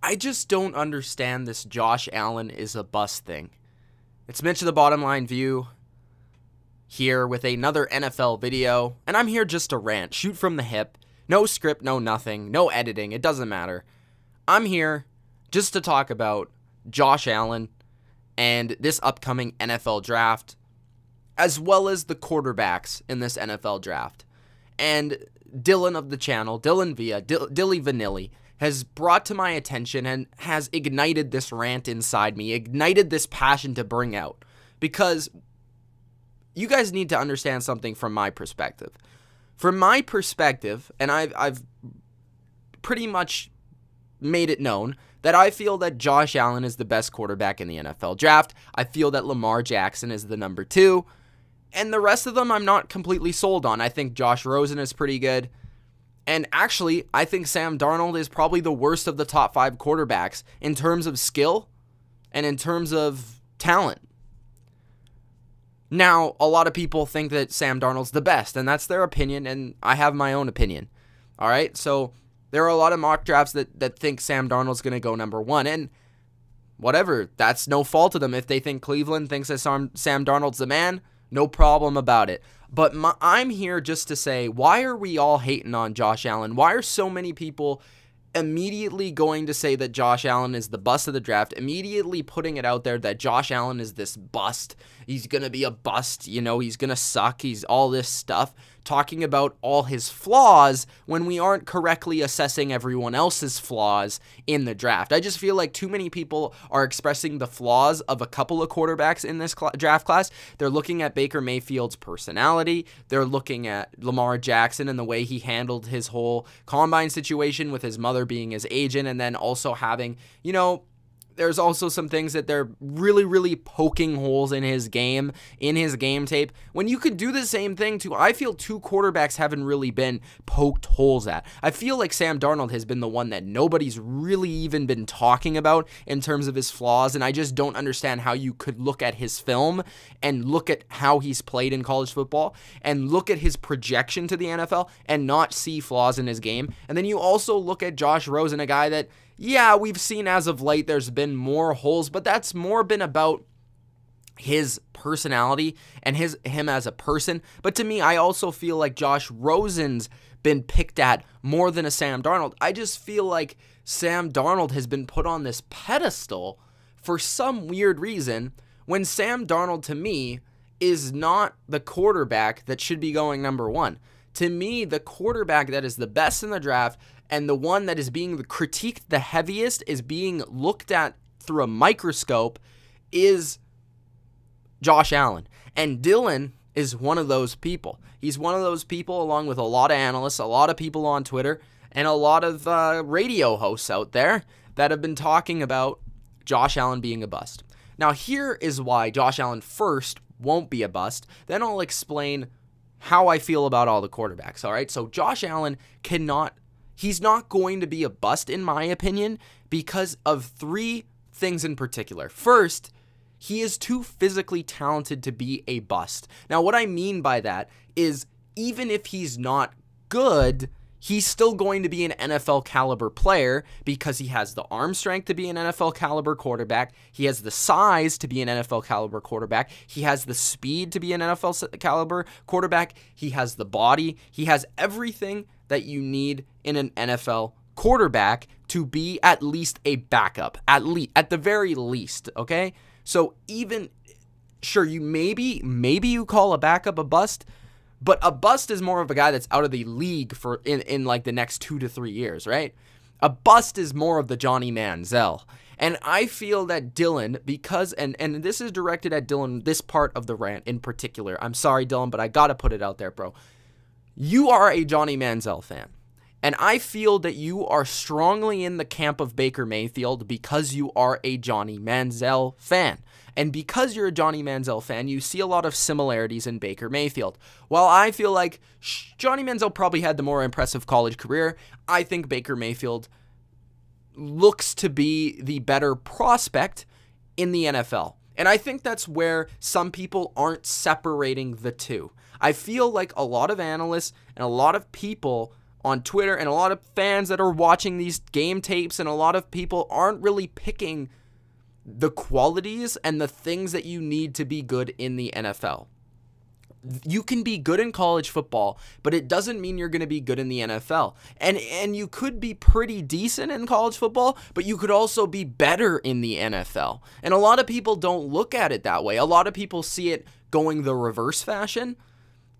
I just don't understand this Josh Allen is a bust thing. It's Mitch of TheBottomLineView here with another NFL video, and I'm here just to rant, shoot from the hip, no script, no nothing, no editing, it doesn't matter. I'm here just to talk about Josh Allen and this upcoming NFL draft, as well as the quarterbacks in this NFL draft. And Dylan of the channel, Dylan Via, Dilly Vanilli, has brought to my attention and has ignited this rant inside me, ignited this passion to bring out. Because you guys need to understand something from my perspective. From my perspective, and I've pretty much made it known that I feel that Josh Allen is the best quarterback in the NFL draft. I feel that Lamar Jackson is the number 2. And the rest of them I'm not completely sold on. I think Josh Rosen is pretty good. And actually, I think Sam Darnold is probably the worst of the top 5 quarterbacks in terms of skill and in terms of talent. Now, a lot of people think that Sam Darnold's the best, and that's their opinion, and I have my own opinion. All right? So there are a lot of mock drafts that think Sam Darnold's going to go number 1, and whatever, that's no fault of them. If they think Cleveland thinks that Sam Darnold's the man, no problem about it. But I'm here just to say, why are we all hating on Josh Allen? Why are so many people immediately going to say that Josh Allen is the bust of the draft, immediately putting it out there that Josh Allen is this bust? He's going to be a bust, you know, he's going to suck, he's all this stuff, talking about all his flaws when we aren't correctly assessing everyone else's flaws in the draft. I just feel like too many people are expressing the flaws of a couple of quarterbacks in this draft class. They're looking at Baker Mayfield's personality. They're looking at Lamar Jackson and the way he handled his whole combine situation with his mother being his agent, and then also having, you know, there's also some things that they're really poking holes in his game tape, when you could do the same thing too. I feel 2 quarterbacks haven't really been poked holes at. I feel like Sam Darnold has been the one that nobody's really even been talking about in terms of his flaws, and I just don't understand how you could look at his film and look at how he's played in college football and look at his projection to the NFL and not see flaws in his game. And then you also look at Josh Rosen, a guy that, yeah, we've seen as of late there's been more holes, but that's more been about his personality and him as a person. But to me, I also feel like Josh Rosen's been picked at more than a Sam Darnold. I just feel like Sam Darnold has been put on this pedestal for some weird reason, when Sam Darnold, to me, is not the quarterback that should be going number 1. To me, the quarterback that is the best in the draft and the one that is being critiqued the heaviest, is being looked at through a microscope, is Josh Allen. And Dylan is one of those people. He's one of those people, along with a lot of analysts, a lot of people on Twitter, and a lot of radio hosts out there that have been talking about Josh Allen being a bust. Now, here is why Josh Allen first won't be a bust. Then I'll explain how I feel about all the quarterbacks, all right? So Josh Allen he's not going to be a bust, in my opinion, because of 3 things in particular. First, he is too physically talented to be a bust. Now, what I mean by that is, even if he's not good, he's still going to be an NFL caliber player because he has the arm strength to be an NFL caliber quarterback. He has the size to be an NFL caliber quarterback. He has the speed to be an NFL caliber quarterback. He has the body. He has everything that you need in an NFL quarterback to be at least a backup, at the very least, okay? So even, sure, you maybe you call a backup a bust, but a bust is more of a guy that's out of the league for in like the next 2 to 3 years, right? A bust is more of the Johnny Manziel. And I feel that Dylan, because, and this is directed at Dylan, this part of the rant in particular. I'm sorry, Dylan, but I gotta put it out there, bro. You are a Johnny Manziel fan. And I feel that you are strongly in the camp of Baker Mayfield because you are a Johnny Manziel fan. And because you're a Johnny Manziel fan, you see a lot of similarities in Baker Mayfield. While I feel like Johnny Manziel probably had the more impressive college career, I think Baker Mayfield looks to be the better prospect in the NFL. And I think that's where some people aren't separating the two. I feel like a lot of analysts and a lot of people on Twitter and a lot of fans that are watching these game tapes, and a lot of people aren't really picking the qualities and the things that you need to be good in the NFL. You can be good in college football, but it doesn't mean you're going to be good in the NFL. And you could be pretty decent in college football, but you could also be better in the NFL. And a lot of people don't look at it that way. A lot of people see it going the reverse fashion,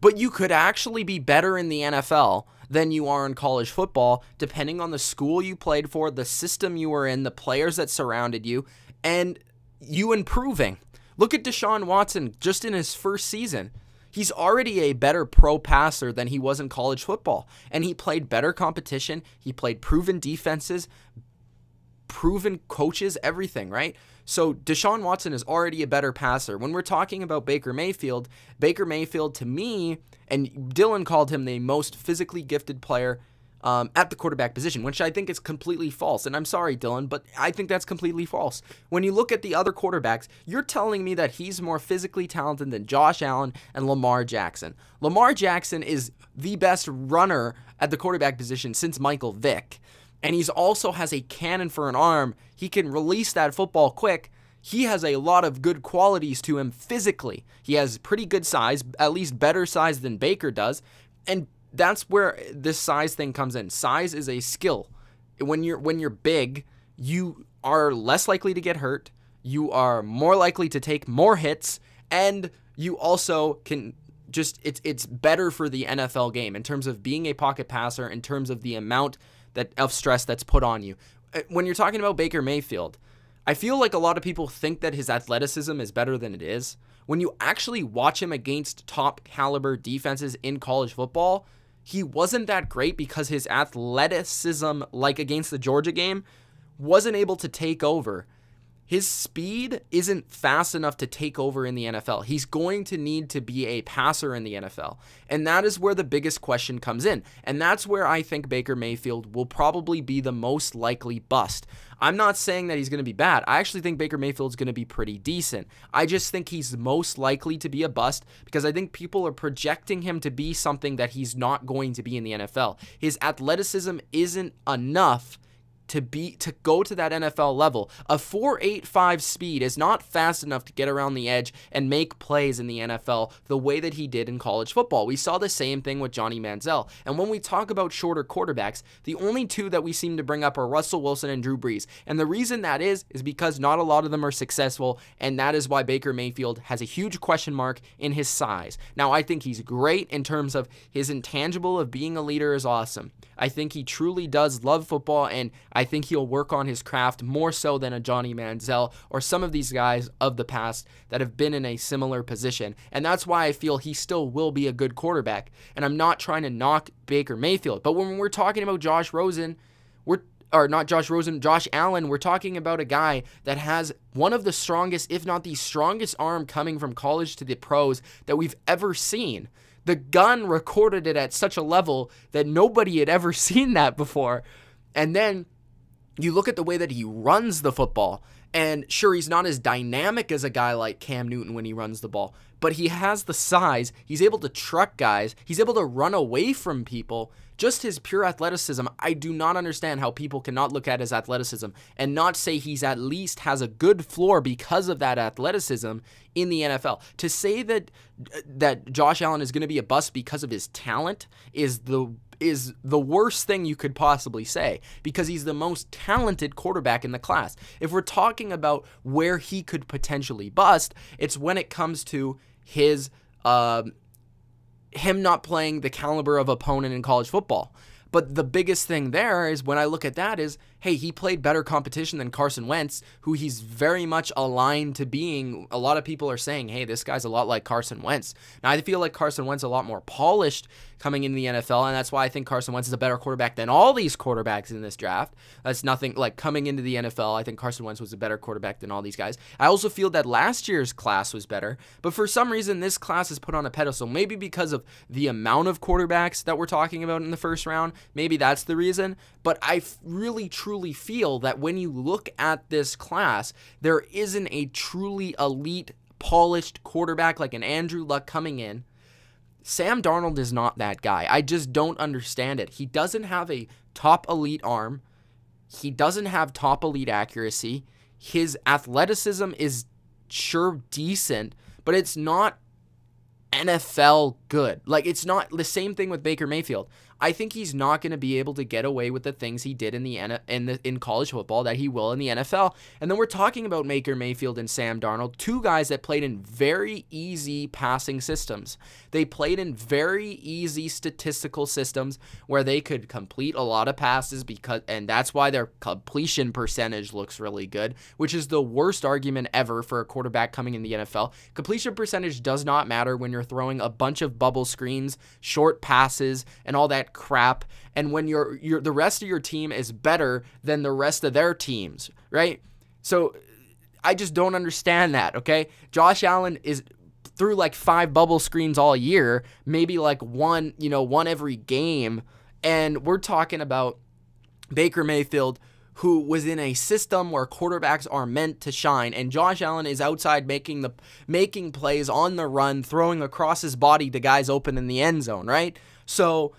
but you could actually be better in the NFL than you are in college football, depending on the school you played for, the system you were in, the players that surrounded you, and you improving. Look at Deshaun Watson just in his first season. He's already a better pro passer than he was in college football, and he played better competition. He played proven defenses, proven coaches, everything, right? So Deshaun Watson is already a better passer. When we're talking about Baker Mayfield to me, and Dylan called him the most physically gifted player at the quarterback position, which I think is completely false. And I'm sorry, Dylan, but I think that's completely false. When you look at the other quarterbacks, you're telling me that he's more physically talented than Josh Allen and Lamar Jackson. Lamar Jackson is the best runner at the quarterback position since Michael Vick. And he's also has a cannon for an arm. He can release that football quick. He has a lot of good qualities to him physically. He has pretty good size, at least better size than Baker does. And that's where this size thing comes in. Size is a skill. When you're big, you are less likely to get hurt. You are more likely to take more hits, and you also can just it's better for the NFL game in terms of being a pocket passer, in terms of the amount of stress that's put on you. When you're talking about Baker Mayfield, I feel like a lot of people think that his athleticism is better than it is. When you actually watch him against top caliber defenses in college football, he wasn't that great because his athleticism, like against the Georgia game, wasn't able to take over. His speed isn't fast enough to take over in the NFL. He's going to need to be a passer in the NFL. And that is where the biggest question comes in. And that's where I think Baker Mayfield will probably be the most likely bust. I'm not saying that he's going to be bad. I actually think Baker Mayfield's going to be pretty decent. I just think he's most likely to be a bust because I think people are projecting him to be something that he's not going to be in the NFL. His athleticism isn't enough to go to that NFL level. A 4.85 speed is not fast enough to get around the edge and make plays in the NFL the way that he did in college football. We saw the same thing with Johnny Manziel. And when we talk about shorter quarterbacks, the only two that we seem to bring up are Russell Wilson and Drew Brees. And the reason that is because not a lot of them are successful, and that is why Baker Mayfield has a huge question mark in his size. Now, I think he's great in terms of his intangible of being a leader is awesome. I think he truly does love football, and I think he'll work on his craft more so than a Johnny Manziel or some of these guys of the past that have been in a similar position. And that's why I feel he still will be a good quarterback. And I'm not trying to knock Baker Mayfield. But when we're talking about Josh Allen, we're talking about a guy that has one of the strongest, if not the strongest arm coming from college to the pros that we've ever seen. The gun recorded it at such a level that nobody had ever seen that before. And then you look at the way that he runs the football, and sure, he's not as dynamic as a guy like Cam Newton when he runs the ball, but he has the size. He's able to truck guys. He's able to run away from people. Just his pure athleticism, I do not understand how people cannot look at his athleticism and not say he's at least has a good floor because of that athleticism in the NFL. To say that Josh Allen is going to be a bust because of his talent is the worst thing you could possibly say, because he's the most talented quarterback in the class. If we're talking about where he could potentially bust, it's when it comes to his him not playing the caliber of opponent in college football. But the biggest thing there is when I look at that is, hey, he played better competition than Carson Wentz, who he's very much aligned to being. A lot of people are saying, hey, this guy's a lot like Carson Wentz. Now, I feel like Carson Wentz is a lot more polished coming into the NFL, and that's why I think Carson Wentz is a better quarterback than all these quarterbacks in this draft. That's nothing like coming into the NFL. I think Carson Wentz was a better quarterback than all these guys. I also feel that last year's class was better, but for some reason, this class is put on a pedestal, maybe because of the amount of quarterbacks that we're talking about in the first round. Maybe that's the reason, but I really, truly feel that when you look at this class, there isn't a truly elite, polished quarterback like an Andrew Luck coming in Sam Darnold is not that guy. I just don't understand it. He doesn't have a top elite arm. He doesn't have top elite accuracy. His athleticism is sure decent, but it's not NFL good. Like, it's not the same thing with Baker Mayfield. I think he's not going to be able to get away with the things he did in college football that he will in the NFL. And then we're talking about Baker Mayfield and Sam Darnold, two guys that played in very easy passing systems. They played in very easy statistical systems where they could complete a lot of passes and that's why their completion percentage looks really good, which is the worst argument ever for a quarterback coming in the NFL. Completion percentage does not matter when you're throwing a bunch of bubble screens, short passes, and all that crap, and when the rest of your team is better than the rest of their teams, right? So I just don't understand that, okay? Josh Allen is through like 5 bubble screens all year, maybe like one every game, and we're talking about Baker Mayfield, who was in a system where quarterbacks are meant to shine, and Josh Allen is outside making plays on the run, throwing across his body to guys open in the end zone, right? So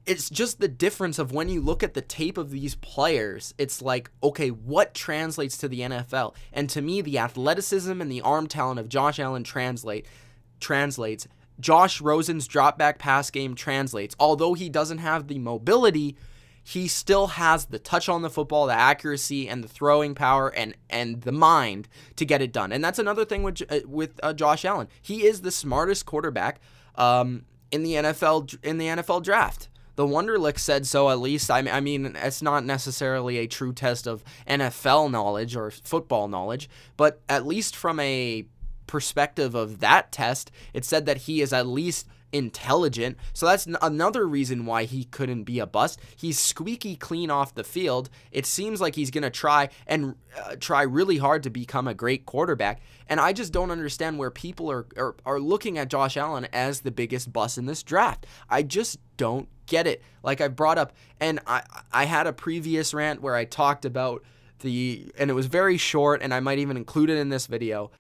it's just the difference of when you look at the tape of these players, it's like, okay, what translates to the NFL? And to me, the athleticism and the arm talent of Josh Allen translates. Josh Rosen's drop back pass game translates. Although he doesn't have the mobility, he still has the touch on the football, the accuracy, and the throwing power, and the mind to get it done. And that's another thing with Josh Allen. He is the smartest quarterback in the NFL draft. The Wonderlic said so, at least. I mean, it's not necessarily a true test of NFL knowledge or football knowledge, but at least from a perspective of that test, it said that he is at least intelligent. So that's another reason why he couldn't be a bust. He's squeaky clean off the field. It seems like he's going to try really hard to become a great quarterback. And I just don't understand where people are looking at Josh Allen as the biggest bust in this draft. I just don't get it. Like I brought up, and I had a previous rant where I talked about and it was very short, and I might even include it in this video.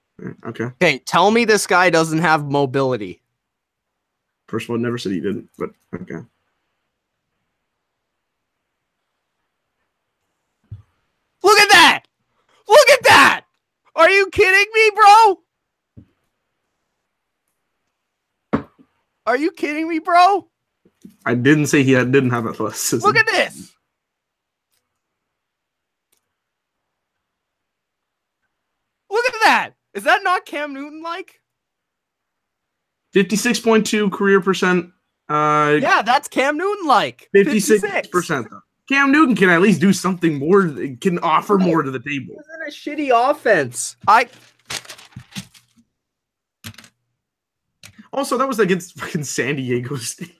Okay, tell me this guy doesn't have mobility. First of all, never said he didn't, but okay. Look at that! Look at that! Are you kidding me, bro? Are you kidding me, bro? I didn't say he didn't have athleticism. Look at this! Look at that! Is that not Cam Newton-like? 56.2 career percent. Yeah, that's Cam Newton-like. 56%. Though. Cam Newton can at least do something more, can offer more to the table. It wasn't a shitty offense. Also, that was against fucking San Diego State.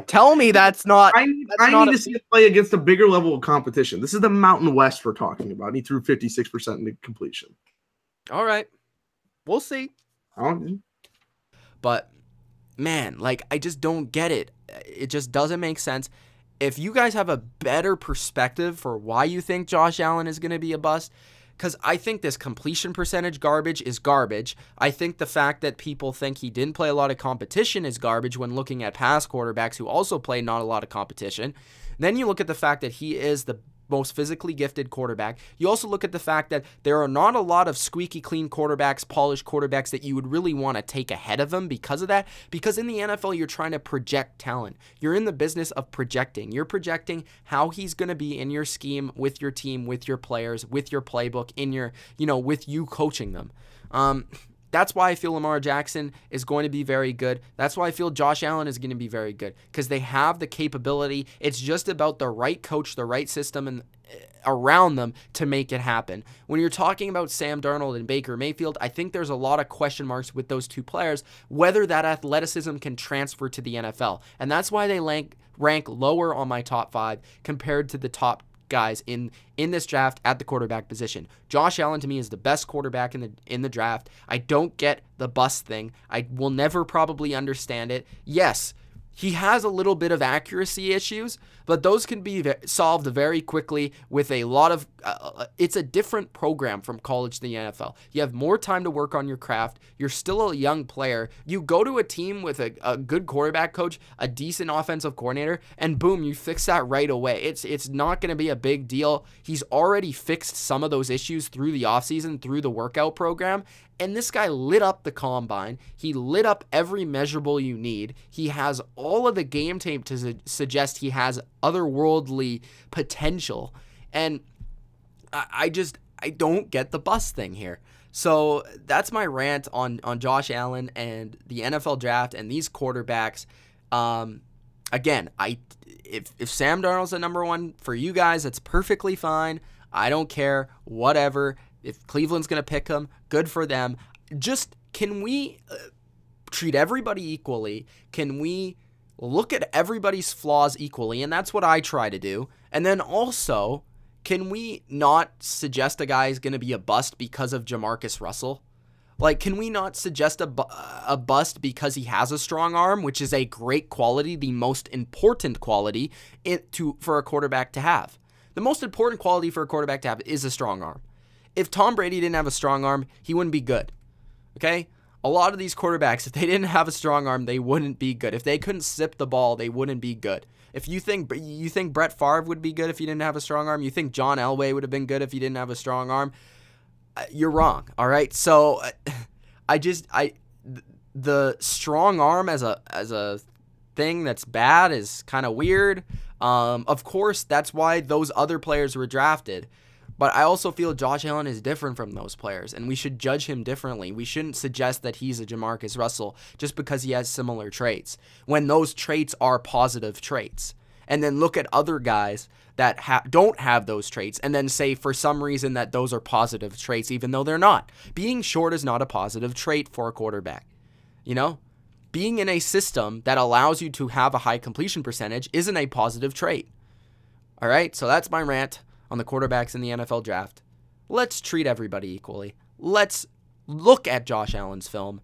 Tell me that's not. I need to see him play against a bigger level of competition. This is the Mountain West we're talking about. And he threw 56% in completion. All right. We'll see. But, man, like, I just don't get it. It just doesn't make sense. If you guys have a better perspective for why you think Josh Allen is going to be a bust, because I think this completion percentage garbage is garbage. I think the fact that people think he didn't play a lot of competition is garbage when looking at past quarterbacks who also play not a lot of competition. Then you look at the fact that he is the most physically gifted quarterback. You also look at the fact that there are not a lot of squeaky clean quarterbacks, polished quarterbacks that you would really want to take ahead of him because of that. Because in the NFL, you're trying to project talent. You're in the business of projecting. You're projecting how he's going to be in your scheme, with your team, with your players, with your playbook, with you coaching them. That's why I feel Lamar Jackson is going to be very good. That's why I feel Josh Allen is going to be very good, because they have the capability. It's just about the right coach, the right system, and around them to make it happen. When you're talking about Sam Darnold and Baker Mayfield, I think there's a lot of question marks with those two players, whether that athleticism can transfer to the NFL. And that's why they rank lower on my top 5 compared to the top guys in this draft at the quarterback position. Josh Allen to me is the best quarterback in the draft. I don't get the bust thing. I will never probably understand it. Yes, he has a little bit of accuracy issues, but those can be solved very quickly with a lot of, it's a different program from college to the NFL. You have more time to work on your craft. You're still a young player. You go to a team with a good quarterback coach, a decent offensive coordinator, and boom, you fix that right away. It's not going to be a big deal. He's already fixed some of those issues through the offseason, through the workout program. And this guy lit up the combine. He lit up every measurable you need. He has all of the game tape to suggest he has otherworldly potential. And I don't get the bust thing here. So that's my rant on Josh Allen and the NFL draft and these quarterbacks. Again, if Sam Darnold's at number one for you guys, that's perfectly fine. I don't care. Whatever. If Cleveland's going to pick him, good for them. Just, can we treat everybody equally? Can we look at everybody's flaws equally? And that's what I try to do. And then also, can we not suggest a guy is going to be a bust because of Jamarcus Russell? Like, can we not suggest a bust because he has a strong arm, which is a great quality, the most important quality for a quarterback to have? The most important quality for a quarterback to have is a strong arm. If Tom Brady didn't have a strong arm, he wouldn't be good. Okay? A lot of these quarterbacks, if they didn't have a strong arm, they wouldn't be good. If they couldn't zip the ball, they wouldn't be good. If you think Brett Favre would be good if he didn't have a strong arm, you think John Elway would have been good if he didn't have a strong arm, you're wrong. All right? So the strong arm as a thing that's bad is kind of weird. Of course, that's why those other players were drafted. But I also feel Josh Allen is different from those players, and we should judge him differently. We shouldn't suggest that he's a Jamarcus Russell just because he has similar traits, when those traits are positive traits. And then look at other guys that don't have those traits and then say for some reason that those are positive traits, even though they're not. Being short is not a positive trait for a quarterback. You know? Being in a system that allows you to have a high completion percentage isn't a positive trait. All right? So that's my rant on the quarterbacks in the NFL draft. Let's treat everybody equally. Let's look at Josh Allen's film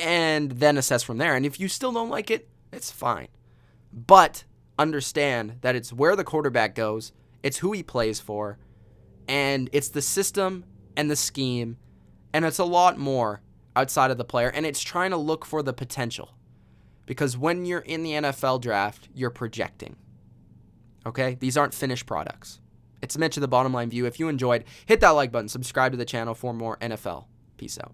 and then assess from there. And if you still don't like it, it's fine. But understand that it's where the quarterback goes, it's who he plays for, and it's the system and the scheme, and it's a lot more outside of the player, and it's trying to look for the potential. Because when you're in the NFL draft, you're projecting. Okay? These aren't finished products. It's Mitch of TheBottomLineView. If you enjoyed, hit that like button, subscribe to the channel for more NFL. Peace out.